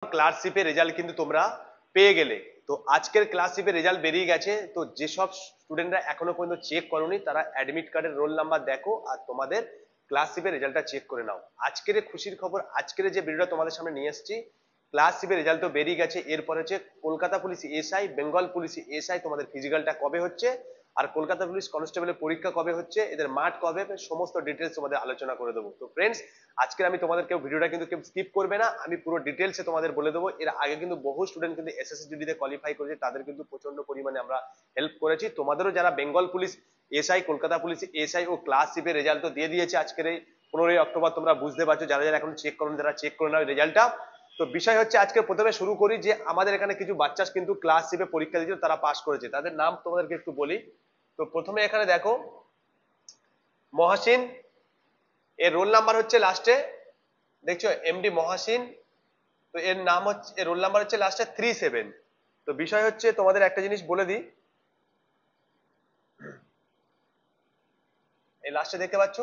ক্লাসশিপের result কিন্তু তোমরা পেয়ে গেলে। তো আজকের ক্লাসশিপের রেজাল্ট বেরিয়ে গেছে। তো যেসব স্টুডেন্টরা এখনো পর্যন্ত চেক করোনি তারা অ্যাডমিট কার্ডের রোল নাম্বার দেখো আর তোমাদের ক্লাসশিপের রেজাল্টটা চেক করে নাও। আজকের খুশির খবর, আজকের যে ভিডিওটা তোমাদের সামনে নিয়ে এসেছি, ক্লাসশিপের রেজাল্ট তো বেরিয়ে গেছে। এরপর হচ্ছে Kolkata police SI, Bengal police SI তোমাদের ফিজিক্যালটা কবে হচ্ছে, আর কলকাতা পুলিশ কনস্টেবলের পরীক্ষা কবে হচ্ছে, এদের মাঠ কবে, সমস্ত ডিটেলস তোমাদের আলোচনা করে দেবো। তো ফ্রেন্ডস, আজকে আমি তোমাদের কেউ ভিডিওটা কিন্তু কেউ স্কিপ করবে না, আমি পুরো ডিটেলসে তোমাদের বলে দেবো। এর আগে কিন্তু বহু স্টুডেন্ট কিন্তু এসএসসি তে কোয়ালিফাই করেছে, তাদের কিন্তু প্রচন্ড পরিমাণে আমরা হেল্প করেছি। তোমাদেরও যারা Bengal police SI, Kolkata police SI ও ক্লাসশিপের রেজাল্ট তো দিয়ে দিয়েছে আজকের এই 15ই অক্টোবর। তোমরা বুঝতে পারছো, যারা যারা এখন চেক করুন, যারা চেক করে নাও রেজাল্টটা। তো বিষয় হচ্ছে, আজকে প্রথমে শুরু করি যে আমাদের এখানে কিছু বাচ্চা কিন্তু ক্লাসশিপে পরীক্ষা দিয়েছিল, তারা পাস করেছে, তাদের নাম তোমাদেরকে একটু বলি। তো প্রথমে এখানে দেখো, মহাসিন, এর রোল নাম্বার হচ্ছে লাস্টে, দেখছো এমডি মহাসিন। তো এর নাম হচ্ছে, এর রোল নাম্বার হচ্ছে লাস্টে 37। তো বিষয় হচ্ছে, তোমাদের একটা জিনিস বলে দিই, এই লাস্টে দেখতে পাচ্ছ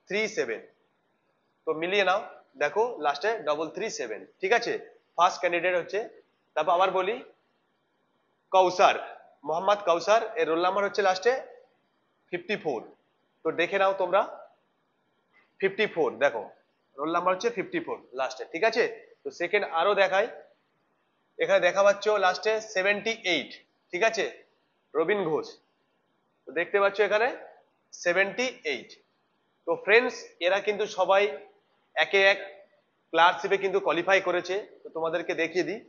37, তো মিলিয়ে নাও, দেখো লাস্টে 337, ঠিক আছে। ফার্স্ট ক্যান্ডিডেট হচ্ছে। তারপর আবার বলি, কৌসার, মোহাম্মদ কৌসার, এর রোল নাম্বার হচ্ছে লাস্টে 54। তো দেখে নাও তোমরা, 54, দেখো রোল নাম্বার হচ্ছে 54 লাস্টে, ঠিক আছে। তো সেকেন্ড আরো দেখাই, এখানে দেখা পাচ্ছ লাস্টে 78, ঠিক আছে, রবিন ঘোষ। তো দেখতে পাচ্ছ এখানে 78। তো ফ্রেন্ডস, এরা কিন্তু সবাই একে এক ক্লাসশিপে কিন্তু কোয়ালিফাই করেছে। তো তোমাদেরকে দেখিয়ে দিই।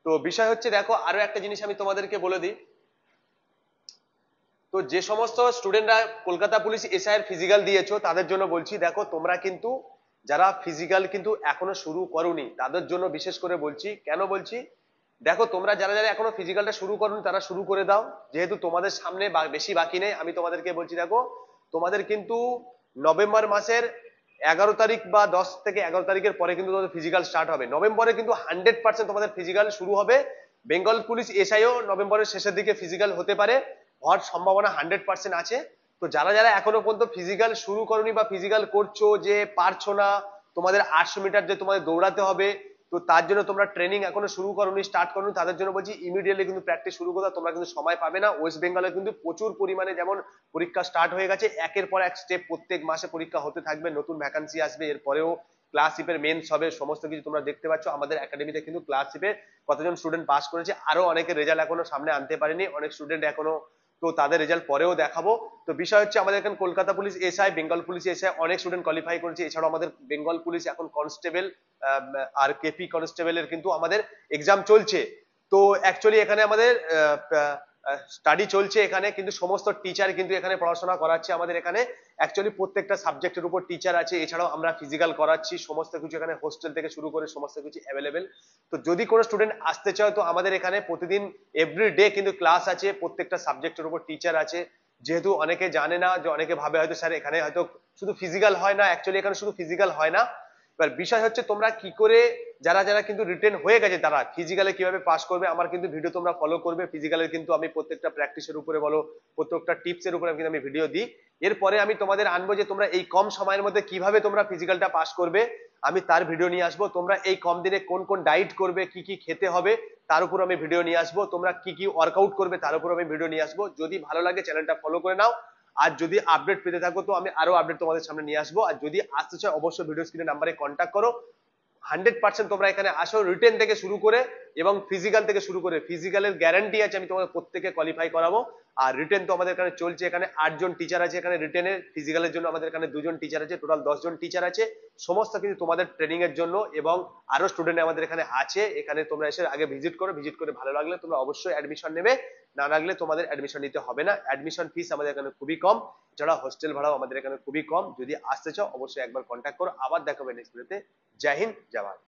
তো বিষয় হচ্ছে, দেখো আরো একটা জিনিস আমি তোমাদেরকে বলে দিই। তো যে সমস্ত স্টুডেন্টরা কলকাতা পুলিশ এসআই এর ফিজিক্যাল দিয়েছো তাদের জন্য বলছি, দেখো তোমরা কিন্তু যারা ফিজিক্যাল কিন্তু এখনো শুরু করোনি তাদের জন্য বিশেষ করে বলছি। কেন বলছি, দেখো তোমরা যারা যারা এখনো ফিজিক্যালটা শুরু করোনি তারা শুরু করে দাও, যেহেতু তোমাদের সামনে বেশি বাকি নেই। আমি তোমাদেরকে বলছি, দেখো তোমাদের কিন্তু নভেম্বর মাসের 11 তারিখ বা 10 থেকে 11 তারিখের পরে কিন্তু তোমাদের ফিজিক্যাল স্টার্ট হবে। নভেম্বরে কিন্তু 100% তোমাদের ফিজিক্যাল শুরু হবে। বেঙ্গল পুলিশ এসআইও নভেম্বরের শেষের দিকে ফিজিক্যাল হতে পারে, হওয়ার সম্ভাবনা 100% আছে। তো যারা যারা এখনো পর্যন্ত ফিজিক্যাল শুরু করনি বা ফিজিক্যাল করছো, যে পারছো না, তোমাদের 800 মিটার যে তোমাদের দৌড়াতে হবে, তো তার জন্য তোমরা ট্রেনিং এখনো শুরু করোনি, স্টার্ট করোনি, তাদের জন্য বলছি ইমিডিয়েটলি কিন্তু প্র্যাকটিস শুরু করো। তোমরা কিন্তু সময় পাবে না। ওয়েস্ট বেঙ্গলে কিন্তু প্রচুর পরিমাণে যেমন পরীক্ষা স্টার্ট হয়ে গেছে, একের পর এক স্টেপ প্রত্যেক মাসে পরীক্ষা হতে থাকবে, নতুন ভ্যাকান্সি আসবে, এরপরেও ক্লাসশিপের মেন্স হবে, সমস্ত কিছু তোমরা দেখতে পাচ্ছ। আমাদের একাডেমিতে কিন্তু ক্লাসশিপে কতজন স্টুডেন্ট পাস করেছে, আরো অনেকের রেজাল্ট এখনো সামনে আনতে পারেনি, অনেক স্টুডেন্ট এখনো, তো তাদের রেজাল্ট পরেও দেখাবো। তো বিষয় হচ্ছে, আমাদের এখানে Kolkata police SI, Bengal police SI অনেক স্টুডেন্ট কোয়ালিফাই করেছে। এছাড়াও আমাদের বেঙ্গল পুলিশ এখন কনস্টেবল আর কেপি কনস্টেবলের কিন্তু আমাদের এক্সাম চলছে। তো অ্যাকচুয়ালি এখানে আমাদের স্টাডি চলছে এখানে, কিন্তু সমস্ত টিচার কিন্তু এখানে পড়াশোনা করাচ্ছে আমাদের এখানে। অ্যাকচুয়ালি প্রত্যেকটা সাবজেক্টের উপর টিচার আছে, এছাড়াও আমরা ফিজিক্যাল করাচ্ছি, সমস্ত কিছু এখানে হোস্টেল থেকে শুরু করে সমস্ত কিছু অ্যাভেলেবেল। তো যদি কোনো স্টুডেন্ট আসতে চায়, তো আমাদের এখানে প্রতিদিন এভরিডে কিন্তু ক্লাস আছে, প্রত্যেকটা সাবজেক্টের উপর টিচার আছে। যেহেতু অনেকে জানে না, যে অনেকে ভাবে হয়তো স্যার এখানে হয়তো শুধু ফিজিক্যাল হয় না, অ্যাকচুয়ালি এখানে শুধু ফিজিক্যাল হয় না। এবার বিষয় হচ্ছে, তোমরা কি করে, যারা যারা কিন্তু রিটেন হয়ে গেছে তারা ফিজিক্যালে কিভাবে পাস করবে, আমার কিন্তু ভিডিও তোমরা ফলো করবে। ফিজিক্যালের কিন্তু আমি প্রত্যেকটা প্র্যাকটিসের উপরে বলো, প্রত্যেকটা টিপস এর উপরে কিন্তু আমি ভিডিও দিই। এরপরে আমি তোমাদের আনবো যে তোমরা এই কম সময়ের মধ্যে কিভাবে তোমরা ফিজিক্যালটা পাস করবে, আমি তার ভিডিও নিয়ে আসবো। তোমরা এই কম দিনে কোন কোন ডায়েট করবে, কি কি খেতে হবে, তার উপর আমি ভিডিও নিয়ে আসবো। তোমরা কি কি ওয়ার্কআউট করবে তার উপর আমি ভিডিও নিয়ে আসবো। যদি ভালো লাগে চ্যানেলটা ফলো করে নাও, আর যদি আপডেট পেতে থাকো তো আমি আরো আপডেট তোমাদের সামনে নিয়ে আসবো। আর যদি আসতে চাও অবশ্যই ভিডিও স্ক্রিনে নাম্বারে কন্ট্যাক্ট করো। 100% তোমরা এখানে আসো, রিটেন থেকে শুরু করে এবং ফিজিক্যাল থেকে শুরু করে, ফিজিক্যালের গ্যারান্টি আছে আমি তোমাদের প্রত্যেকে কোয়ালিফাই করাবো। আর রিটেন তো আমাদের এখানে চলছে, এখানে 8 জন টিচার আছে এখানে রিটেনের, ফিজিক্যালের জন্য আমাদের এখানে 2 জন টিচার আছে, টোটাল 10 জন টিচার আছে সমস্ত কিছু তোমাদের ট্রেনিং এর জন্য। এবং আরো স্টুডেন্ট আমাদের এখানে আছে, এখানে তোমরা এসে আগে ভিজিট করো, ভিজিট করে ভালো লাগলে তোমরা অবশ্যই অ্যাডমিশন নেবে, না লাগলে তোমাদের অ্যাডমিশন নিতে হবে না। অ্যাডমিশন ফিস আমাদের এখানে খুবই কম, এছাড়া হোস্টেল ভাড়াও আমাদের এখানে খুবই কম। যদি আসতে চাও অবশ্যই একবার কন্ট্যাক্ট করো। আবার দেখাবে নেক্সট ভিডিওতে। জয় হিন্দ, জয় ভারত।